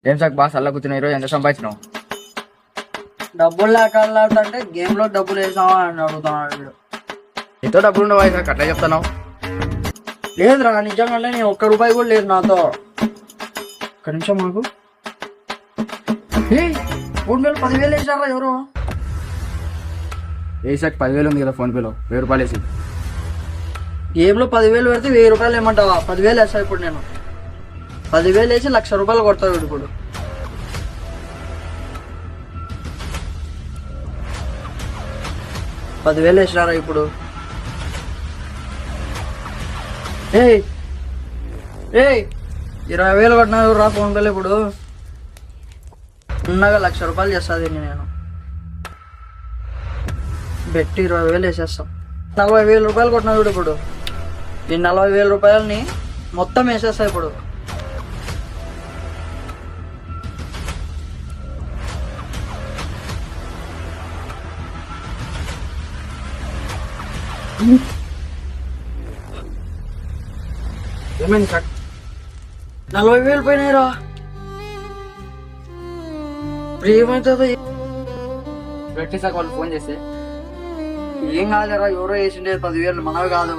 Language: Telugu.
ఏం సార్ బాగా చల్ల కూర్చున్నా ఈరోజు ఎంత సంపాదించినావు? డబ్బులు లేక అంటే గేమ్ లో డబ్బులు వేసావా అని అడుగుతున్నాడు వీడు. ఎంతో డబ్బులు ఉండవా సార్ అట్లా చెప్తున్నావు? లేదురా నిజంగానే నేను ఒక్క రూపాయి కూడా లేదు నాతో. ఒక్క నిమిషం మాకు. ఏయ్, 1000 వేసారా ఎవరు? ఏ సార్ 10,000 ఉంది కదా ఫోన్పేలో, 1000 రూపాయలు వేసి. గేమ్ లో 10,000 పెడితే 1000 రూపాయలు ఏమంటావా? 10,000 వేస్తా ఇప్పుడు నేను. 10,000 వేసి 1,00,000 రూపాయలు కొడతావు వీడు ఇప్పుడు. పదివేలు వేసినారా ఇప్పుడు? ఏయ్ ఏయ్ 20,000 కొట్టినా రా ఫోన్ పేలో ఇప్పుడు. ఉన్నగా 1,00,000 రూపాయలు చేస్తుంది నేను. బెట్టి 20,000 వేసేస్తాం. 40,000 రూపాయలు కొట్టినా చూడు ఇప్పుడు. ఈ 40,000 రూపాయలని మొత్తం వేసేస్తా ఇప్పుడు. ఏమైంది సార్? 40,000 పోయినాయిరా. ఇప్పుడు ఏమవుతుంది? పెట్టి సార్ వాళ్ళు ఫోన్ చేస్తే. ఏం కాదురా, ఎవరో వేసిండే 10,000 మనవి కాదు.